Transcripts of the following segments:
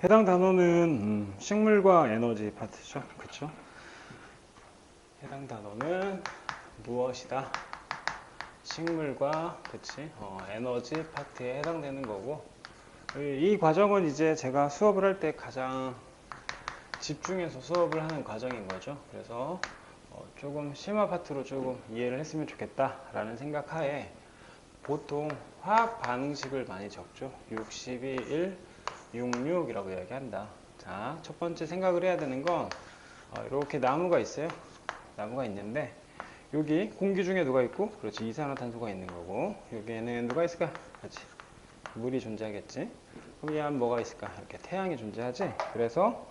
해당 단어는 식물과 에너지 파트죠. 그쵸? 해당 단어는 무엇이다? 식물과 그치? 에너지 파트에 해당되는 거고, 이 과정은 이제 제가 수업을 할 때 가장 집중해서 수업을 하는 과정인 거죠. 그래서 조금 심화 파트로 조금 이해를 했으면 좋겠다라는 생각 하에 보통 화학 반응식을 많이 적죠. 62, 1, 66이라고 이야기한다. 자, 첫 번째 생각을 해야 되는 건 이렇게 나무가 있어요. 나무가 있는데 여기 공기 중에 누가 있고, 그렇지, 이산화탄소가 있는 거고, 여기에는 누가 있을까? 그렇지, 물이 존재하겠지. 그럼 얘는 뭐가 있을까? 이렇게 태양이 존재하지. 그래서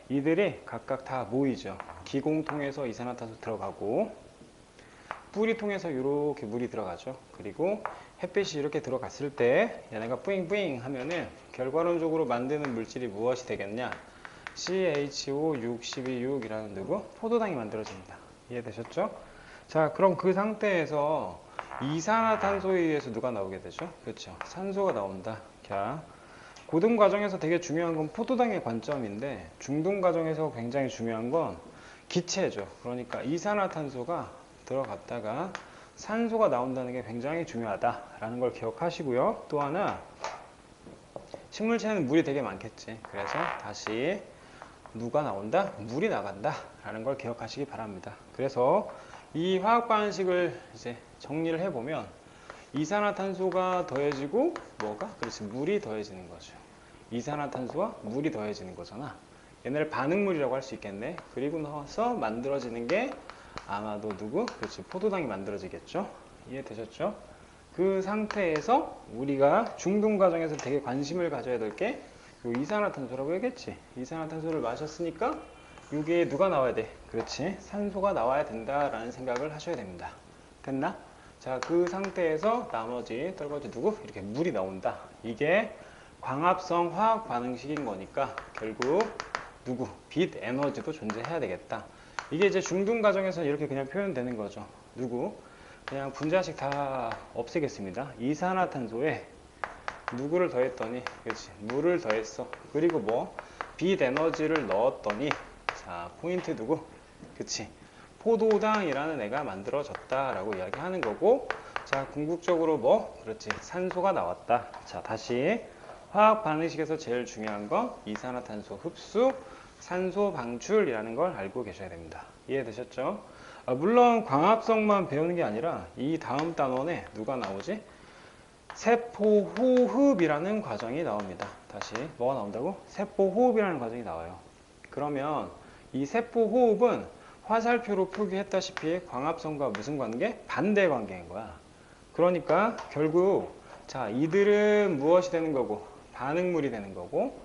이들이 각각 다 모이죠. 기공 통해서 이산화탄소 들어가고, 뿌리 통해서 이렇게 물이 들어가죠. 그리고 햇빛이 이렇게 들어갔을 때 얘네가 뿌잉뿌잉 하면은 결과론적으로 만드는 물질이 무엇이 되겠냐? CHO626이라는 누구? 포도당이 만들어집니다. 이해되셨죠? 자, 그럼 그 상태에서 이산화탄소에 의해서 누가 나오게 되죠? 그렇죠. 산소가 나온다. 자, 고등 과정에서 되게 중요한 건 포도당의 관점인데, 중등 과정에서 굉장히 중요한 건 기체죠. 그러니까 이산화탄소가 들어갔다가 산소가 나온다는 게 굉장히 중요하다라는 걸 기억하시고요. 또 하나, 식물체에는 물이 되게 많겠지. 그래서 다시 누가 나온다? 물이 나간다 라는 걸 기억하시기 바랍니다. 그래서 이 화학 반응식을 이제 정리를 해보면 이산화탄소가 더해지고 뭐가? 그렇지, 물이 더해지는 거죠. 이산화탄소와 물이 더해지는 거잖아. 얘네를 반응물이라고 할 수 있겠네. 그리고 나서 만들어지는 게 아마도 누구? 그렇지, 포도당이 만들어지겠죠. 이해되셨죠? 그 상태에서 우리가 중등 과정에서 되게 관심을 가져야 될 게 이산화탄소라고 얘기했지. 이산화탄소를 마셨으니까 여기에 누가 나와야 돼? 그렇지, 산소가 나와야 된다라는 생각을 하셔야 됩니다. 됐나? 자, 그 상태에서 나머지 떨거지 누구? 이렇게 물이 나온다. 이게 광합성 화학 반응식인 거니까 결국 누구? 빛 에너지도 존재해야 되겠다. 이게 이제 중등 과정에서 이렇게 그냥 표현되는 거죠. 누구? 그냥 분자식 다 없애겠습니다. 이산화탄소에 누구를 더했더니, 그렇지, 물을 더했어. 그리고 뭐 빛 에너지를 넣었더니, 자, 포인트 누구? 그치, 포도당이라는 애가 만들어졌다라고 이야기하는 거고, 자, 궁극적으로 뭐? 그렇지, 산소가 나왔다. 자, 다시 화학 반응식에서 제일 중요한 건 이산화탄소 흡수, 산소 방출이라는 걸 알고 계셔야 됩니다. 이해되셨죠? 물론 광합성만 배우는 게 아니라 이 다음 단원에 누가 나오지? 세포호흡이라는 과정이 나옵니다. 다시 뭐가 나온다고? 세포호흡이라는 과정이 나와요. 그러면 이 세포호흡은 화살표로 표기했다시피 광합성과 무슨 관계? 반대 관계인 거야. 그러니까 결국 자, 이들은 무엇이 되는 거고? 반응물이 되는 거고,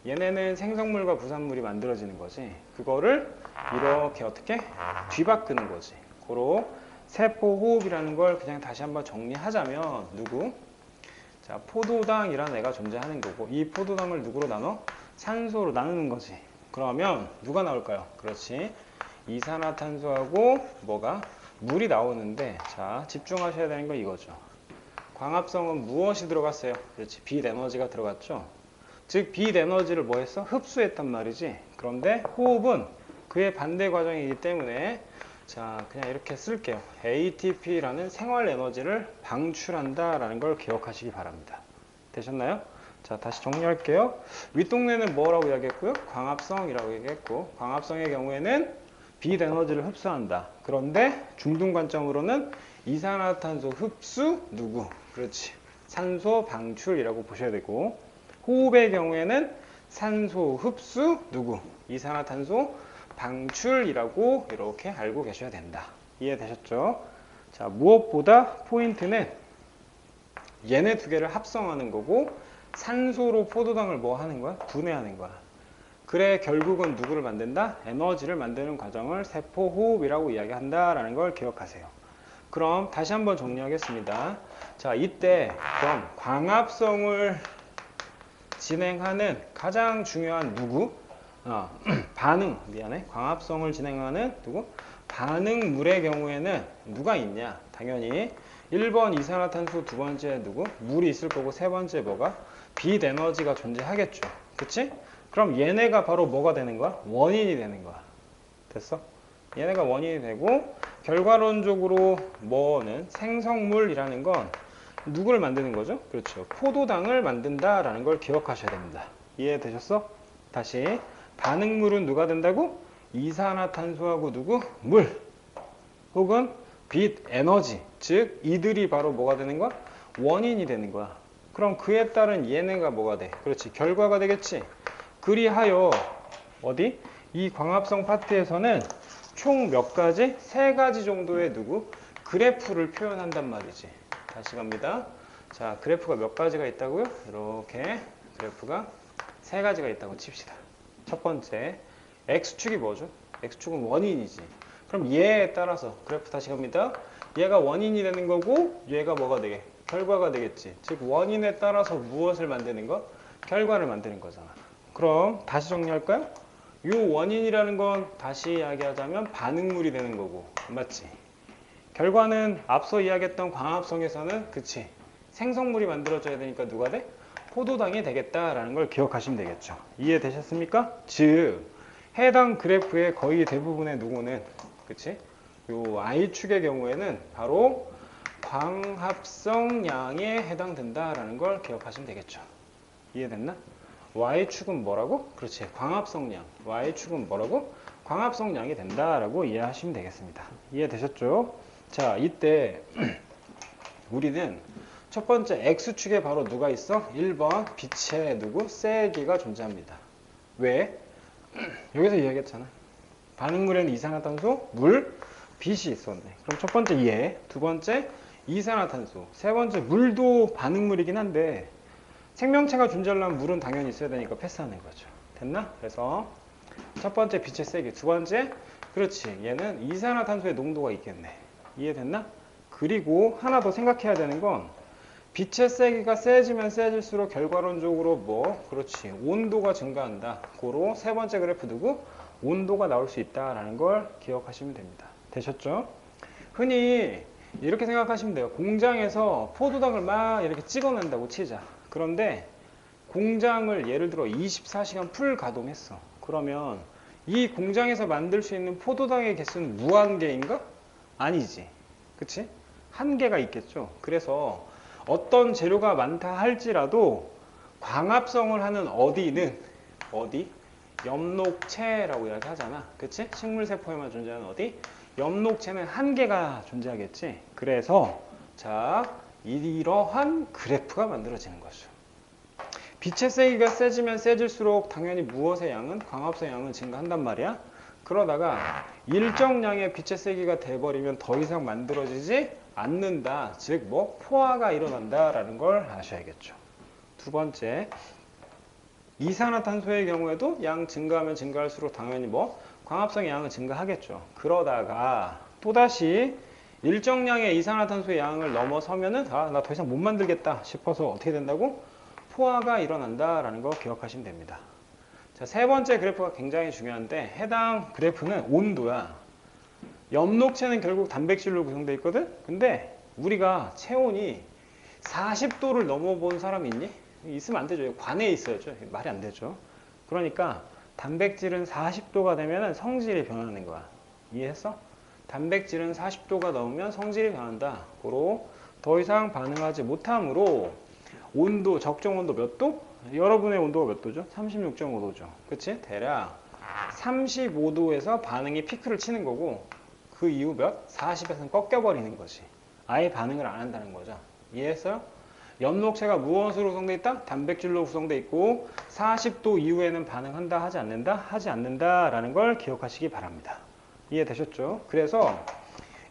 얘네는 생성물과 부산물이 만들어지는 거지. 그거를 이렇게 어떻게 뒤바꾸는 거지. 고로 세포호흡이라는 걸 그냥 다시 한번 정리하자면 누구? 자, 포도당이라는 애가 존재하는 거고, 이 포도당을 누구로 나눠? 산소로 나누는 거지. 그러면 누가 나올까요? 그렇지, 이산화탄소하고 뭐가? 물이 나오는데, 자, 집중하셔야 되는 건 이거죠. 광합성은 무엇이 들어갔어요? 그렇지, 빛 에너지가 들어갔죠. 즉 빛 에너지를 뭐 했어? 흡수했단 말이지. 그런데 호흡은 그의 반대 과정이기 때문에 자, 그냥 이렇게 쓸게요. ATP라는 생활 에너지를 방출한다라는 걸 기억하시기 바랍니다. 되셨나요? 자, 다시 정리할게요. 윗동네는 뭐라고 이야기했고요? 광합성이라고 얘기했고, 광합성의 경우에는 빛 에너지를 흡수한다. 그런데 중등 관점으로는 이산화탄소 흡수 누구? 그렇지, 산소 방출이라고 보셔야 되고, 호흡의 경우에는 산소 흡수 누구? 이산화탄소 방출이라고 이렇게 알고 계셔야 된다. 이해되셨죠? 자, 무엇보다 포인트는 얘네 두 개를 합성하는 거고, 산소로 포도당을 뭐 하는 거야? 분해하는 거야. 그래, 결국은 누구를 만든다? 에너지를 만드는 과정을 세포호흡이라고 이야기한다라는 걸 기억하세요. 그럼 다시 한번 정리하겠습니다. 자, 이때 그럼 광합성을 진행하는 가장 중요한 누구? 광합성을 진행하는 누구? 반응물의 경우에는 누가 있냐? 당연히 1번 이산화탄소, 두 번째 누구? 물이 있을 거고, 세 번째 뭐가? 빛 에너지가 존재하겠죠. 그치? 그럼 얘네가 바로 뭐가 되는 거야? 원인이 되는 거야. 됐어? 얘네가 원인이 되고 결과론적으로 뭐는 생성물이라는 건 누구를 만드는 거죠? 그렇죠. 포도당을 만든다라는 걸 기억하셔야 됩니다. 이해되셨어? 다시 반응물은 누가 된다고? 이산화탄소하고 누구? 물 혹은 빛, 에너지 즉 이들이 바로 뭐가 되는 거야? 원인이 되는 거야. 그럼 그에 따른 얘네가 뭐가 돼? 그렇지. 결과가 되겠지. 그리하여 어디? 이 광합성 파트에서는 총 몇 가지? 세 가지 정도의 누구? 그래프를 표현한단 말이지. 다시 갑니다. 자, 그래프가 몇 가지가 있다고요? 이렇게 그래프가 세 가지가 있다고 칩시다. 첫 번째, X축이 뭐죠? X축은 원인이지. 그럼 얘에 따라서 그래프 다시 갑니다. 얘가 원인이 되는 거고 얘가 뭐가 되게? 결과가 되겠지. 즉 원인에 따라서 무엇을 만드는 거? 결과를 만드는 거잖아. 그럼 다시 정리할까요? 이 원인이라는 건 다시 이야기하자면 반응물이 되는 거고 맞지? 결과는 앞서 이야기했던 광합성에서는 그치 생성물이 만들어져야 되니까 누가 돼? 포도당이 되겠다라는 걸 기억하시면 되겠죠. 이해되셨습니까? 즉 해당 그래프의 거의 대부분의 누구는 그치? 요 I축의 경우에는 바로 광합성량에 해당된다라는 걸 기억하시면 되겠죠. 이해됐나? Y축은 뭐라고? 그렇지. 광합성량. Y축은 뭐라고? 광합성량이 된다라고 이해하시면 되겠습니다. 이해되셨죠? 자, 이때 우리는 첫 번째 X축에 바로 누가 있어? 1번 빛의 누구? 세기가 존재합니다. 왜? 여기서 이야기했잖아. 반응물에는 이산화탄소, 물, 빛이 있었네. 그럼 첫 번째 얘, 두 번째 이산화탄소, 세 번째 물도 반응물이긴 한데 생명체가 존재하려면 물은 당연히 있어야 되니까 패스하는 거죠. 됐나? 그래서 첫 번째 빛의 세기, 두 번째 그렇지 얘는 이산화탄소의 농도가 있겠네. 이해됐나? 그리고 하나 더 생각해야 되는 건 빛의 세기가 세지면 세질수록 결과론적으로 뭐 그렇지 온도가 증가한다. 고로 세 번째 그래프 두고 온도가 나올 수 있다라는 걸 기억하시면 됩니다. 되셨죠? 흔히 이렇게 생각하시면 돼요. 공장에서 포도당을 막 이렇게 찍어낸다고 치자. 그런데 공장을 예를 들어 24시간 풀 가동했어. 그러면 이 공장에서 만들 수 있는 포도당의 개수는 무한계인가? 아니지. 그치? 한계가 있겠죠. 그래서 어떤 재료가 많다 할지라도 광합성을 하는 어디는 어디? 엽록체라고 이야기하잖아. 그치? 식물세포에만 존재하는 어디? 엽록체는 한계가 존재하겠지. 그래서 자 이러한 그래프가 만들어지는 거죠. 빛의 세기가 세지면 세질수록 당연히 무엇의 양은? 광합성 양은 증가한단 말이야. 그러다가 일정량의 빛의 세기가 돼버리면 더 이상 만들어지지 않는다. 즉 뭐 포화가 일어난다라는 걸 아셔야겠죠. 두 번째, 이산화탄소의 경우에도 양 증가하면 증가할수록 당연히 뭐 광합성의 양은 증가하겠죠. 그러다가 또다시 일정량의 이산화탄소의 양을 넘어서면은 아, 나 더 이상 못 만들겠다 싶어서 어떻게 된다고? 포화가 일어난다라는 거 기억하시면 됩니다. 자, 세 번째 그래프가 굉장히 중요한데 해당 그래프는 온도야. 엽록체는 결국 단백질로 구성되어 있거든? 근데 우리가 체온이 40도를 넘어본 사람이 있니? 있으면 안 되죠. 관에 있어야죠. 말이 안 되죠. 그러니까 단백질은 40도가 되면 성질이 변하는 거야. 이해했어? 단백질은 40도가 넘으면 성질이 변한다. 고로 더 이상 반응하지 못하므로 온도, 적정 온도 몇 도? 여러분의 온도가 몇 도죠? 36.5도죠. 그치? 대략 35도에서 반응이 피크를 치는 거고 그 이후 몇? 40에서는 꺾여버리는 거지. 아예 반응을 안 한다는 거죠. 이해했어요? 엽록체가 무엇으로 구성되어 있다? 단백질로 구성되어 있고 40도 이후에는 반응한다? 하지 않는다? 하지 않는다라는 걸 기억하시기 바랍니다. 이해되셨죠? 그래서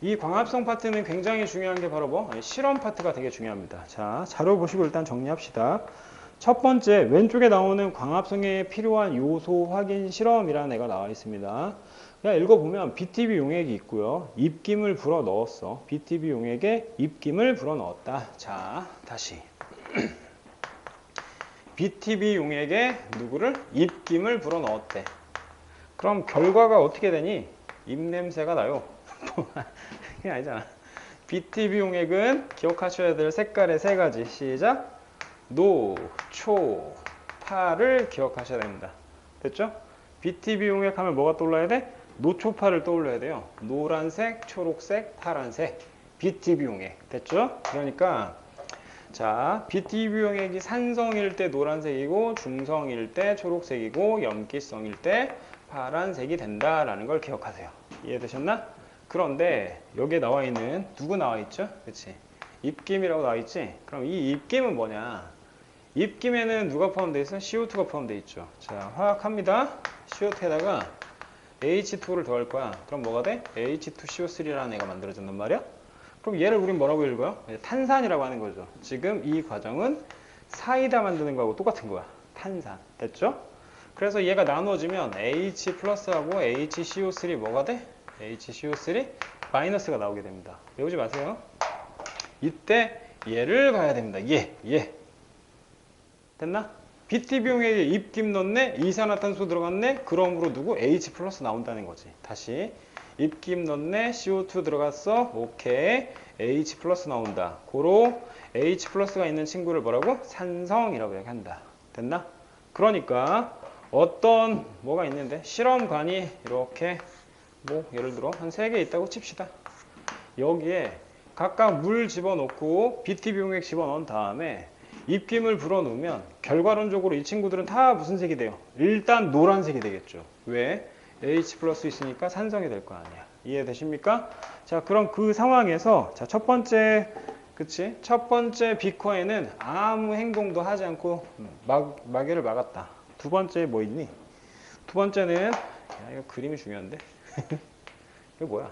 이 광합성 파트는 굉장히 중요한 게 바로 뭐? 실험 파트가 되게 중요합니다. 자, 자료 보시고 일단 정리합시다. 첫 번째, 왼쪽에 나오는 광합성에 필요한 요소 확인 실험이라는 애가 나와 있습니다. 그냥 읽어보면 BTB 용액이 있고요. 입김을 불어 넣었어. BTB 용액에 입김을 불어 넣었다. 자, 다시. BTB 용액에 누구를? 입김을 불어 넣었대. 그럼 결과가 어떻게 되니? 입냄새가 나요. 그게 아니잖아. BTB 용액은 기억하셔야 될 색깔의 세 가지. 시작. 노, 초, 파를 기억하셔야 됩니다. 됐죠? BTB 용액 하면 뭐가 떠올라야 돼? 노초파를 떠올려야 돼요. 노란색, 초록색, 파란색. BTB 용액. 됐죠? 그러니까 자, BTB 용액이 산성일 때 노란색이고 중성일 때 초록색이고 염기성일 때 파란색이 된다라는 걸 기억하세요. 이해되셨나? 그런데 여기에 나와 있는 누구 나와 있죠? 그치? 입김이라고 나와 있지? 그럼 이 입김은 뭐냐? 입김에는 누가 포함되어 있어? CO2가 포함되어 있죠. 자, 화학합니다. CO2에다가 H2를 더할 거야. 그럼 뭐가 돼? H2CO3라는 애가 만들어진단 말이야? 그럼 얘를 우린 뭐라고 읽어요? 탄산이라고 하는 거죠. 지금 이 과정은 사이다 만드는 거하고 똑같은 거야. 탄산. 됐죠? 그래서 얘가 나누어지면 H 플러스하고 HCO3 뭐가 돼? HCO3 마이너스가 나오게 됩니다. 외우지 마세요. 이때 얘를 봐야 됩니다. 얘. 됐나? BTB 용액에 입김 넣네? 이산화탄소 들어갔네? 그러므로 누구? H 플러스 나온다는 거지. 다시. 입김 넣네? CO2 들어갔어? 오케이. H 플러스 나온다. 고로 H 플러스가 있는 친구를 뭐라고? 산성이라고 얘기한다. 됐나? 그러니까 어떤 뭐가 있는데 실험관이 이렇게 뭐 예를 들어 한 3개 있다고 칩시다. 여기에 각각 물 집어넣고 BTB 용액 집어넣은 다음에 입김을 불어넣으면 결과론적으로 이 친구들은 다 무슨 색이 돼요? 일단 노란색이 되겠죠. 왜? H 플러스 있으니까 산성이 될 거 아니야. 이해되십니까? 자, 그럼 그 상황에서 자, 첫 번째 비커에는 아무 행동도 하지 않고 마개를 막았다. 두 번째 뭐 있니? 두 번째는 이거 그림이 중요한데. 이거 뭐야?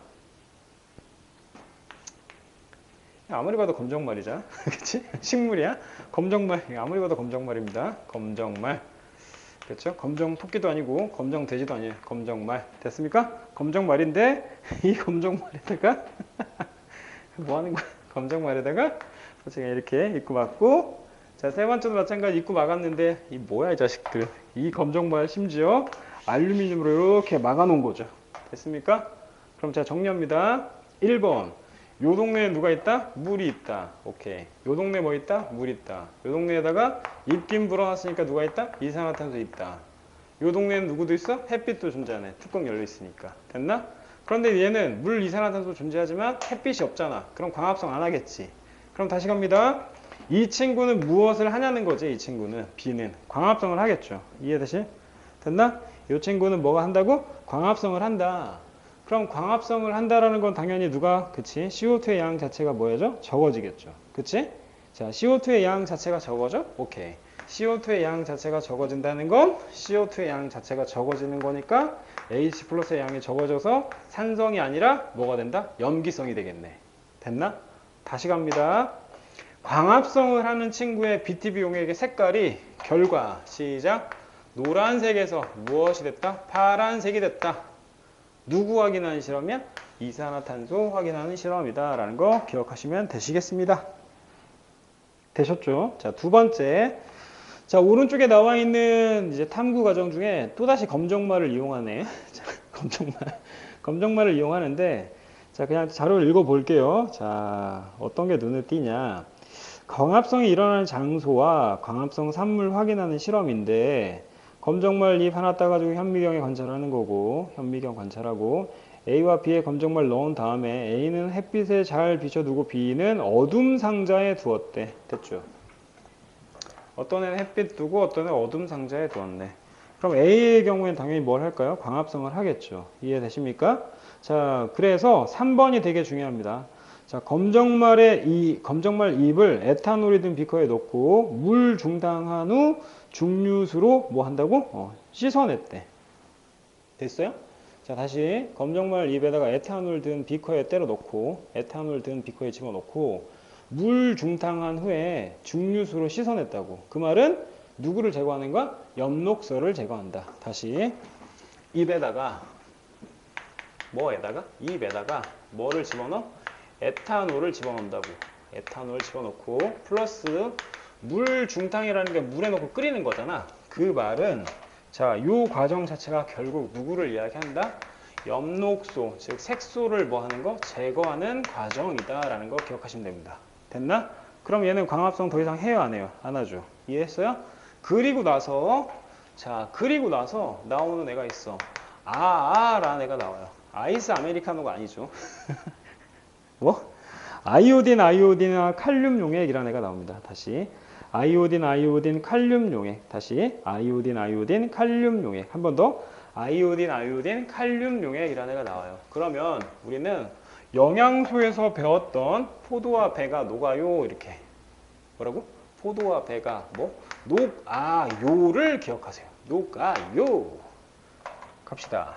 아무리 봐도 검정말이잖아. 그치? 식물이야? 검정말. 아무리 봐도 검정말입니다. 검정말. 그렇죠? 검정 토끼도 아니고 검정 돼지도 아니에요. 검정말. 됐습니까? 검정말인데 이 검정말에다가 뭐 하는 거야? 검정말에다가 제가 이렇게 입구 막고 자, 세 번째도 마찬가지 입구 막았는데 이 뭐야 이 자식들. 이 검정말 심지어 알루미늄으로 이렇게 막아 놓은 거죠. 됐습니까? 그럼 제가 정리합니다. 1번. 요 동네에 누가 있다? 물이 있다. 오케이. 요 동네에 뭐 있다? 물 있다. 요 동네에다가 입김 불어놨으니까 누가 있다? 이산화탄소 있다. 요 동네에는 누구도 있어? 햇빛도 존재하네. 뚜껑 열려 있으니까. 됐나? 그런데 얘는 물, 이산화탄소 존재하지만 햇빛이 없잖아. 그럼 광합성 안 하겠지. 그럼 다시 갑니다. 이 친구는 무엇을 하냐는 거지. 이 친구는 B는 광합성을 하겠죠. 이해되시? 됐나? 이 친구는 뭐가 한다고? 광합성을 한다. 그럼 광합성을 한다라는 건 당연히 누가? 그치? CO2의 양 자체가 뭐야죠? 적어지겠죠. 그치? 자, CO2의 양 자체가 적어져? 오케이. CO2의 양 자체가 적어진다는 건 CO2의 양 자체가 적어지는 거니까 H 플러스의 양이 적어져서 산성이 아니라 뭐가 된다? 염기성이 되겠네. 됐나? 다시 갑니다. 광합성을 하는 친구의 BTB 용액의 색깔이 결과 시작. 노란색에서 무엇이 됐다? 파란색이 됐다. 누구 확인하는 실험이야? 이산화탄소 확인하는 실험이다 라는 거 기억하시면 되시겠습니다. 되셨죠? 자, 두 번째. 자, 오른쪽에 나와 있는 이제 탐구 과정 중에 또다시 검정말을 이용하네. 자, 검정말을 이용하는데 자, 그냥 자료를 읽어 볼게요. 자, 어떤 게 눈에 띄냐. 광합성이 일어나는 장소와 광합성 산물 확인하는 실험인데 검정말 입 하나 따가지고 현미경에 관찰하는 거고 현미경 관찰하고 A와 B에 검정말 넣은 다음에 A는 햇빛에 잘 비춰두고 B는 어둠 상자에 두었대. 됐죠? 어떤 애는 햇빛 두고 어떤 애는 어둠 상자에 두었네. 그럼 A의 경우에는 당연히 뭘 할까요? 광합성을 하겠죠. 이해되십니까? 자, 그래서 3번이 되게 중요합니다. 자, 검정말 잎을 에탄올이 든 비커에 넣고 물 중당한 후 중류수로 뭐 한다고? 씻어냈대. 됐어요? 자, 다시 검정말 잎에다가 에탄올 든 비커에 때려 넣고 에탄올 든 비커에 집어넣고 물 중탕한 후에 중류수로 씻어냈다고. 그 말은 누구를 제거하는 거야? 엽록소를 제거한다. 다시 잎에다가 잎에다가 뭐를 집어넣어? 에탄올을 집어넣는다고. 에탄올 집어넣고 플러스 물 중탕이라는 게 물에 넣고 끓이는 거잖아. 그 말은 자, 요 과정 자체가 결국 누구를 이야기한다? 엽록소, 즉 색소를 뭐 하는 거? 제거하는 과정이다 라는 거 기억하시면 됩니다. 됐나? 그럼 얘는 광합성 더 이상 해요 안 해요? 안 하죠. 이해했어요? 그리고 나서 나오는 애가 있어. 라는 애가 나와요. 아이스 아메리카노가 아니죠. 뭐? 아이오딘이나 칼륨 용액이라는 애가 나옵니다. 다시. 아이오딘, 칼륨 용액. 다시. 아이오딘, 칼륨 용액. 한 번 더. 아이오딘, 칼륨 용액이라는 애가 나와요. 그러면 우리는 영양소에서 배웠던 포도와 배가 녹아요. 이렇게. 뭐라고? 포도와 배가 녹아요를 기억하세요. 녹아요. 갑시다.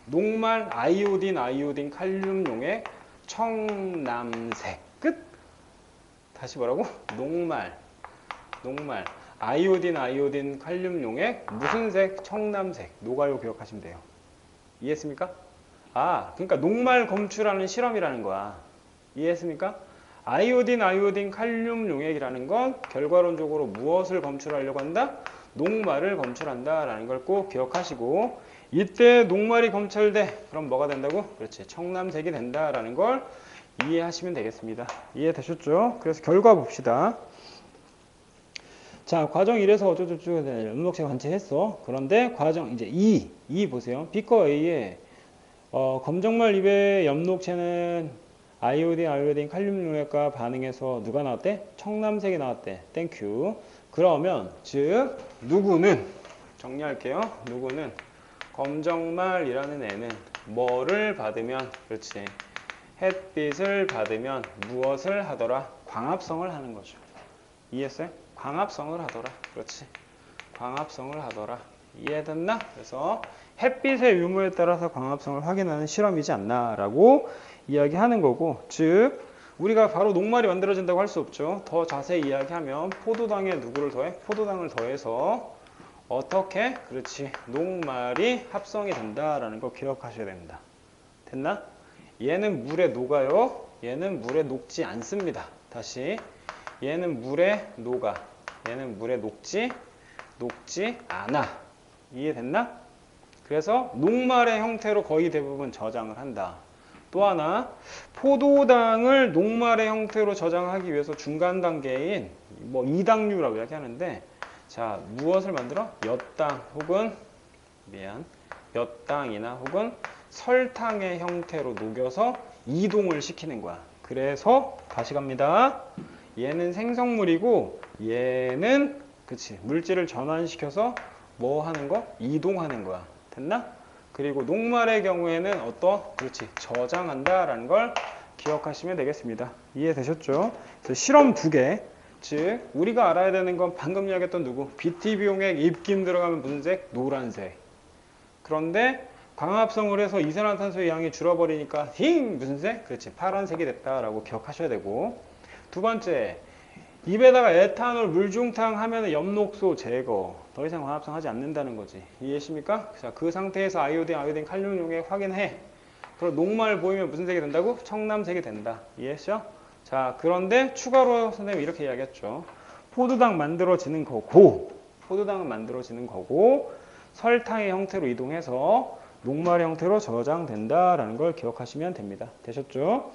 녹말 아이오딘, 칼륨 용액, 청남색. 끝. 다시 뭐라고? 녹말 아이오딘, 칼륨 용액, 무슨 색? 청남색. 녹아요 기억하시면 돼요. 이해했습니까? 그러니까 녹말 검출하는 실험이라는 거야. 이해했습니까? 아이오딘, 칼륨 용액이라는 건 결과론적으로 무엇을 검출하려고 한다? 녹말을 검출한다라는 걸 꼭 기억하시고, 이때 녹말이 검출돼. 그럼 뭐가 된다고? 그렇지. 청남색이 된다라는 걸 이해하시면 되겠습니다. 이해되셨죠? 그래서 결과 봅시다. 자, 과정 1에서 어쩌고저쩌고 엽록체 관찰했어. 그런데 과정 이제 2 보세요. B과 A의 검정말 잎의 엽록체는 아이오딘, 칼륨 용액과 반응해서 누가 나왔대? 청남색이 나왔대. 땡큐. 그러면 즉 누구는 정리할게요. 누구는 검정말이라는 애는 뭐를 받으면, 그렇지, 햇빛을 받으면 무엇을 하더라? 광합성을 하는 거죠. 이해했어요? 광합성을 하더라. 그렇지. 광합성을 하더라. 이해됐나? 그래서 햇빛의 유무에 따라서 광합성을 확인하는 실험이지 않나 라고 이야기하는 거고, 즉 우리가 바로 녹말이 만들어진다고 할 수 없죠. 더 자세히 이야기하면 포도당에 누구를 더해? 포도당을 더해서 어떻게? 그렇지. 녹말이 합성이 된다라는 거 기억하셔야 됩니다. 됐나? 얘는 물에 녹아요. 얘는 물에 녹지 않습니다. 다시. 얘는 물에 녹아. 얘는 물에 녹지 않아. 이해됐나? 그래서 녹말의 형태로 거의 대부분 저장을 한다. 또 하나, 포도당을 녹말의 형태로 저장하기 위해서 중간 단계인 이당류라고 이야기하는데, 자, 무엇을 만들어? 엿당이나 혹은 설탕의 형태로 녹여서 이동을 시키는 거야. 그래서 다시 갑니다. 얘는 생성물이고 얘는 그치 물질을 전환시켜서 뭐 하는 거? 이동하는 거야. 됐나? 그리고 녹말의 경우에는 그렇지, 저장한다라는 걸 기억하시면 되겠습니다. 이해되셨죠? 그래서 실험 2개. 즉 우리가 알아야 되는 건 방금 이야기했던 누구? BTB 용액 입김 들어가면 무슨 색? 노란색. 그런데 광합성을 해서 이산화탄소의 양이 줄어버리니까 무슨 색? 그렇지, 파란색이 됐다라고 기억하셔야 되고, 두 번째, 입에다가 에탄올 물중탕 하면 엽록소 제거, 더 이상 광합성하지 않는다는 거지. 이해하십니까? 자, 그 상태에서 아이오딘, 칼륨 용액 확인해. 그럼 녹말 보이면 무슨 색이 된다고? 청남색이 된다. 이해했죠? 자, 그런데 추가로 선생님이 이렇게 이야기했죠. 포도당 만들어지는 거고, 설탕의 형태로 이동해서 녹말의 형태로 저장된다라는 걸 기억하시면 됩니다. 되셨죠?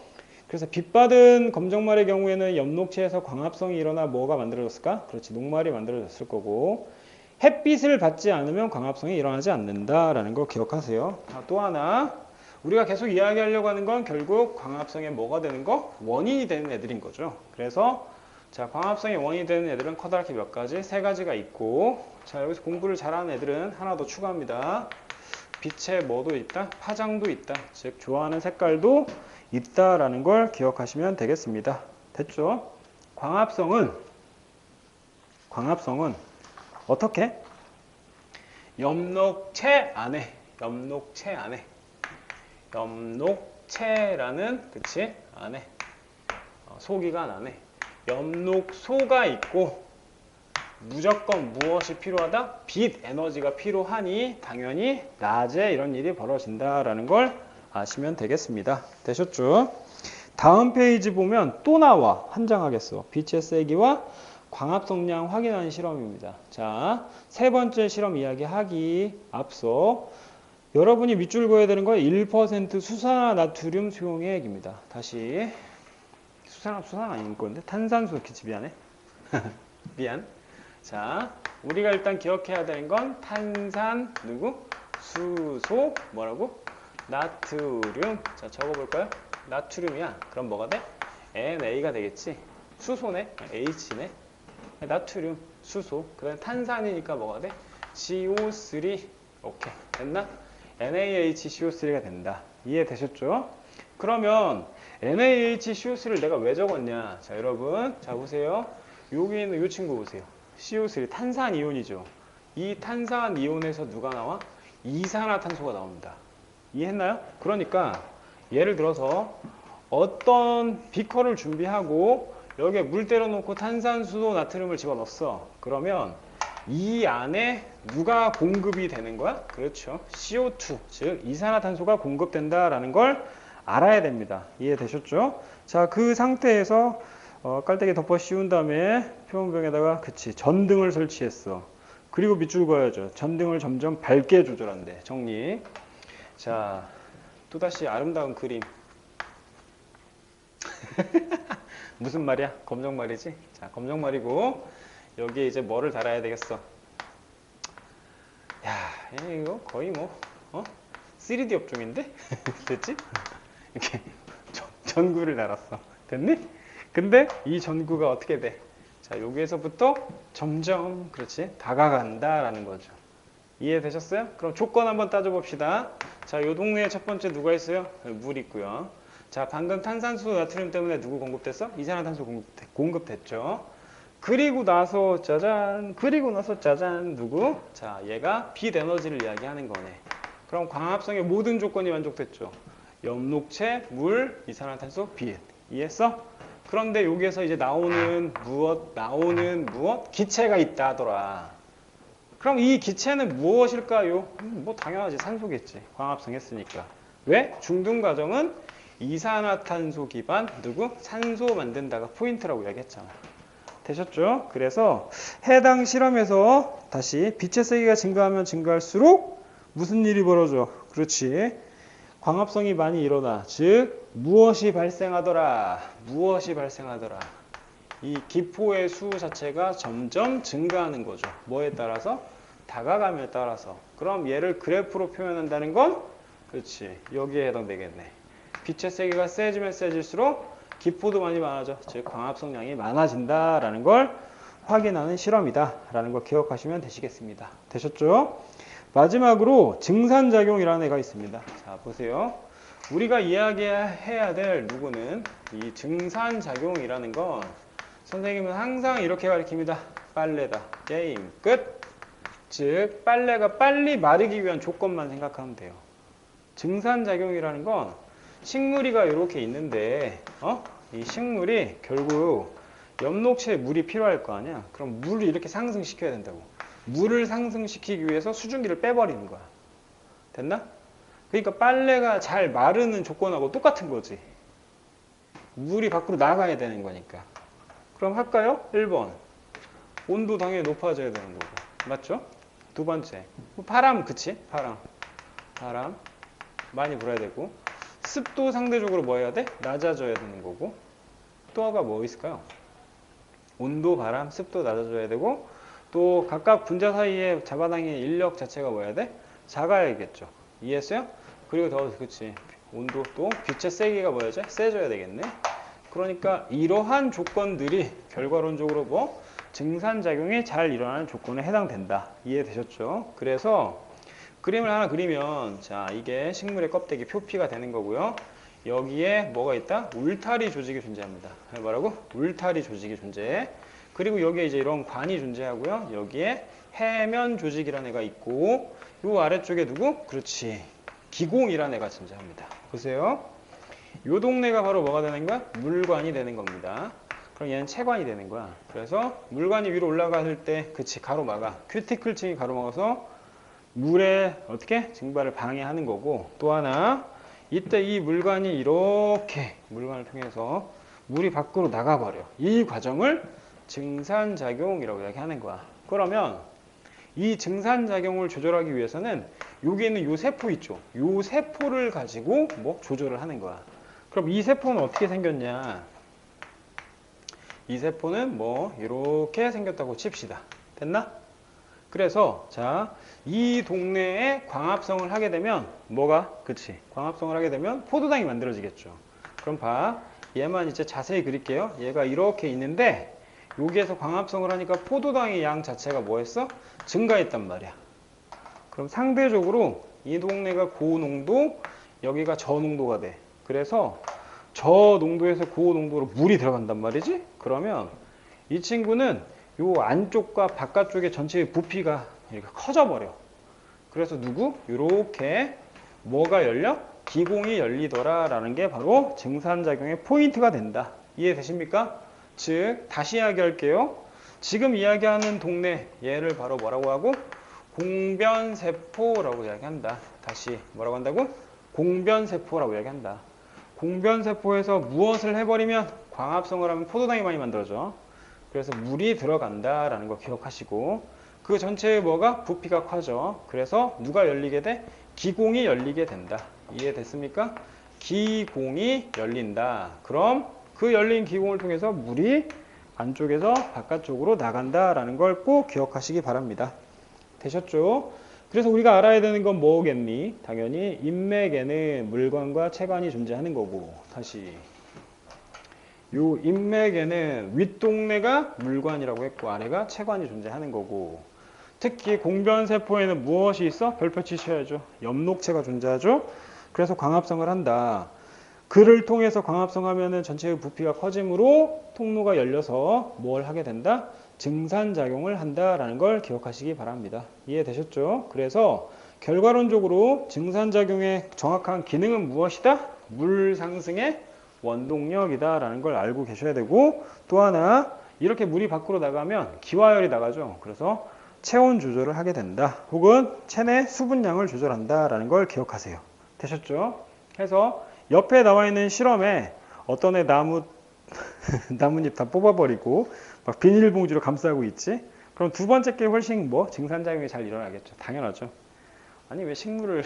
그래서 빛받은 검정말의 경우에는 엽록체에서 광합성이 일어나 뭐가 만들어졌을까? 그렇지, 녹말이 만들어졌을 거고, 햇빛을 받지 않으면 광합성이 일어나지 않는다라는 걸 기억하세요. 또 하나, 우리가 계속 이야기하려고 하는 건 결국 광합성의 뭐가 되는 거? 원인이 되는 애들인 거죠. 그래서 자, 광합성의 원인이 되는 애들은 커다랗게 몇 가지? 3가지가 있고, 자, 여기서 공부를 잘하는 애들은 하나 더 추가합니다. 빛에 뭐도 있다? 파장도 있다. 즉 좋아하는 색깔도 있다라는 걸 기억하시면 되겠습니다. 됐죠? 광합성은 어떻게? 엽록체라는, 그치? 안에 소기관 안에 엽록소가 있고, 무조건 무엇이 필요하다? 빛 에너지가 필요하니 당연히 낮에 이런 일이 벌어진다라는 걸 아시면 되겠습니다. 되셨죠? 다음 페이지 보면 또 나와. 한 장 하겠어. 빛의 세기와 광합성량 확인하는 실험입니다. 자, 3번째 실험 이야기하기 앞서 여러분이 밑줄 그어야 되는 건 1% 수산화나트륨 수용액입니다. 다시 수산 아닌 건데 탄산수. 그치, 미안해. 미안. 자, 우리가 일단 기억해야 되는 건 탄산, 누구? 수소, 뭐라고? 나트륨. 자, 적어볼까요? 나트륨이야. 그럼 뭐가 돼? NA가 되겠지? 수소네? H네? 나트륨, 수소. 그 다음에 탄산이니까 뭐가 돼? CO3. 오케이. 됐나? NaHCO3가 된다. 이해되셨죠? 그러면 NaHCO3를 내가 왜 적었냐? 자, 여러분. 자, 보세요. 여기 있는 이 친구 보세요. CO3, 탄산이온이죠. 이 탄산이온에서 누가 나와? 이산화탄소가 나옵니다. 이해했나요? 그러니까 예를 들어서 어떤 비커를 준비하고 여기에 물 때려 놓고 탄산수소 나트륨을 집어넣었어. 그러면 이 안에 누가 공급이 되는 거야? 그렇죠. CO2, 즉 이산화탄소가 공급된다라는 걸 알아야 됩니다. 이해되셨죠? 자, 그 상태에서 깔때기 덮어 씌운 다음에 표면병에다가 그치 전등을 설치했어. 그리고 밑줄 그어야죠. 전등을 점점 밝게 조절한대. 정리. 자, 또다시 아름다운 그림. 무슨 말이야? 검정말이지? 자, 검정말이고 여기에 이제 뭐를 달아야 되겠어? 야, 이거 거의 뭐 3D 업종인데? 됐지? 이렇게 전구를 달았어. 됐니? 근데 이 전구가 어떻게 돼? 자, 여기에서부터 점점 그렇지 다가간다라는 거죠. 이해되셨어요? 그럼 조건 한번 따져봅시다. 자, 요 동네에 첫 번째 누가 있어요? 물 있고요. 자, 방금 탄산수 나트륨 때문에 누구 공급됐어? 이산화탄소 공급됐죠. 그리고 나서 짜잔, 누구? 자, 얘가 빛 에너지를 이야기하는 거네. 그럼 광합성의 모든 조건이 만족됐죠. 엽록체, 물, 이산화탄소, 빛. 이해했어? 그런데 여기에서 이제 나오는 무엇? 기체가 있다 하더라. 그럼 이 기체는 무엇일까요? 뭐 당연하지, 산소겠지. 광합성 했으니까. 왜? 중등 과정은 이산화탄소 기반 누구? 산소 만든다가 포인트라고 이야기했잖아. 되셨죠? 그래서 해당 실험에서 다시 빛의 세기가 증가하면 증가할수록 무슨 일이 벌어져? 그렇지. 광합성이 많이 일어나. 즉 무엇이 발생하더라? 이 기포의 수 자체가 점점 증가하는 거죠. 뭐에 따라서? 다가감에 따라서. 그럼 얘를 그래프로 표현한다는 건 그렇지. 여기에 해당되겠네. 빛의 세기가 세지면 세질수록 기포도 많이 많아져. 즉 광합성량이 많아진다라는 걸 확인하는 실험이다 라는 걸 기억하시면 되시겠습니다. 되셨죠? 마지막으로 증산작용이라는 애가 있습니다. 자, 보세요. 우리가 이야기해야 될 누구는 이 증산작용이라는 건 선생님은 항상 이렇게 가르칩니다. 빨래다. 게임 끝. 즉 빨래가 빨리 마르기 위한 조건만 생각하면 돼요. 증산작용이라는 건 식물이가 이렇게 있는데 이 식물이 결국 엽록체에 물이 필요할 거 아니야. 그럼 물을 이렇게 상승시켜야 된다고. 물을 상승시키기 위해서 수증기를 빼버리는 거야. 됐나? 그러니까 빨래가 잘 마르는 조건하고 똑같은 거지. 물이 밖으로 나가야 되는 거니까. 그럼 할까요? 1번. 온도 당연히 높아져야 되는 거고. 맞죠? 두 번째. 바람, 그치? 바람. 많이 불어야 되고. 습도 상대적으로 뭐 해야 돼? 낮아져야 되는 거고. 또 하나 뭐 있을까요? 온도, 바람, 습도 낮아져야 되고. 또 각각 분자 사이에 잡아당기는 인력 자체가 뭐 해야 돼? 작아야겠죠. 이해했어요? 그리고 더 그치. 온도 또 빛의 세기가 뭐야지? 세져야 되겠네. 그러니까 이러한 조건들이 결과론적으로 뭐 증산작용이 잘 일어나는 조건에 해당된다. 이해되셨죠? 그래서 그림을 하나 그리면 자 이게 식물의 껍데기 표피가 되는 거고요. 여기에 뭐가 있다? 울타리 조직이 존재합니다. 뭐라고? 울타리 조직이 존재해. 그리고 여기에 이제 이런 관이 존재하고요. 여기에 해면 조직이라는 애가 있고 요 아래쪽에 누구? 그렇지. 기공이라는 애가 존재합니다. 보세요. 요 동네가 바로 뭐가 되는 거야? 물관이 되는 겁니다. 그럼 얘는 체관이 되는 거야. 그래서 물관이 위로 올라갔을 때 그치 가로막아. 큐티클층이 가로막아서 물의 어떻게? 증발을 방해하는 거고 또 하나 이때 이 물관이 이렇게 물관을 통해서 물이 밖으로 나가버려. 이 과정을 증산작용이라고 이야기하는 거야. 그러면 이 증산작용을 조절하기 위해서는 여기 있는 요 세포 있죠. 요 세포를 가지고 뭐 조절을 하는 거야. 그럼 이 세포는 어떻게 생겼냐? 이 세포는 뭐 이렇게 생겼다고 칩시다. 됐나? 그래서 자, 이 동네에 광합성을 하게 되면 뭐가? 그치. 광합성을 하게 되면 포도당이 만들어지겠죠. 그럼 봐. 얘만 이제 자세히 그릴게요. 얘가 이렇게 있는데 여기에서 광합성을 하니까 포도당의 양 자체가 뭐했어? 증가했단 말이야. 그럼 상대적으로 이 동네가 고농도, 여기가 저농도가 돼. 그래서 저농도에서 고농도로 물이 들어간단 말이지? 그러면 이 친구는 요 안쪽과 바깥쪽의 전체의 부피가 이렇게 커져 버려. 그래서 누구? 요렇게 뭐가 열려? 기공이 열리더라 라는 게 바로 증산작용의 포인트가 된다. 이해되십니까? 즉 다시 이야기할게요. 지금 이야기하는 동네 얘를 바로 뭐라고 하고? 공변세포라고 이야기한다. 다시 뭐라고 한다고? 공변세포라고 이야기한다. 공변세포에서 무엇을 해버리면 광합성을 하면 포도당이 많이 만들어져. 그래서 물이 들어간다라는 거 기억하시고 그 전체의 뭐가? 부피가 커져. 그래서 누가 열리게 돼? 기공이 열리게 된다. 이해됐습니까? 기공이 열린다. 그럼 그 열린 기공을 통해서 물이 안쪽에서 바깥쪽으로 나간다라는 걸 꼭 기억하시기 바랍니다. 되셨죠? 그래서 우리가 알아야 되는 건 뭐겠니? 당연히 인맥에는 물관과 체관이 존재하는 거고 다시 요 인맥에는 윗동네가 물관이라고 했고 아래가 체관이 존재하는 거고 특히 공변세포에는 무엇이 있어? 별표 치셔야죠. 엽록체가 존재하죠. 그래서 광합성을 한다. 그를 통해서 광합성하면은 전체의 부피가 커지므로 통로가 열려서 뭘 하게 된다? 증산작용을 한다라는 걸 기억하시기 바랍니다. 이해되셨죠? 그래서 결과론적으로 증산작용의 정확한 기능은 무엇이다? 물 상승의 원동력이다라는 걸 알고 계셔야 되고 또 하나 이렇게 물이 밖으로 나가면 기화열이 나가죠. 그래서 체온 조절을 하게 된다. 혹은 체내 수분량을 조절한다라는 걸 기억하세요. 되셨죠? 해서 옆에 나와 있는 실험에 어떤 애 나뭇잎 다 뽑아버리고 막 비닐봉지로 감싸고 있지? 그럼 두 번째 게 훨씬 뭐 증산작용이 잘 일어나겠죠. 당연하죠. 아니 왜 식물을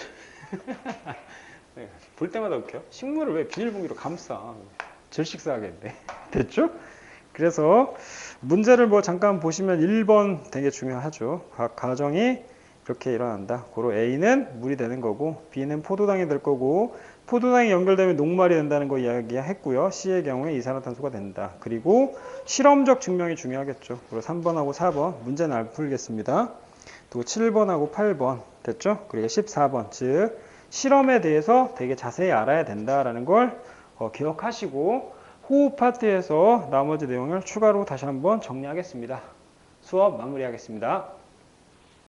네, 볼 때마다 웃겨. 식물을 왜 비닐봉지로 감싸? 질식사하겠네. 됐죠? 그래서 문제를 뭐 잠깐 보시면 1번 되게 중요하죠. 각 가정이 이렇게 일어난다. 고로 A는 물이 되는 거고 B는 포도당이 될 거고 포도당이 연결되면 녹말이 된다는 거 이야기했고요. C의 경우에 이산화탄소가 된다. 그리고 실험적 증명이 중요하겠죠. 그리고 3번하고 4번 문제는 안 풀겠습니다. 또 7번하고 8번 됐죠? 그리고 14번 즉 실험에 대해서 되게 자세히 알아야 된다라는 걸 기억하시고 호흡 파트에서 나머지 내용을 추가로 다시 한번 정리하겠습니다. 수업 마무리하겠습니다.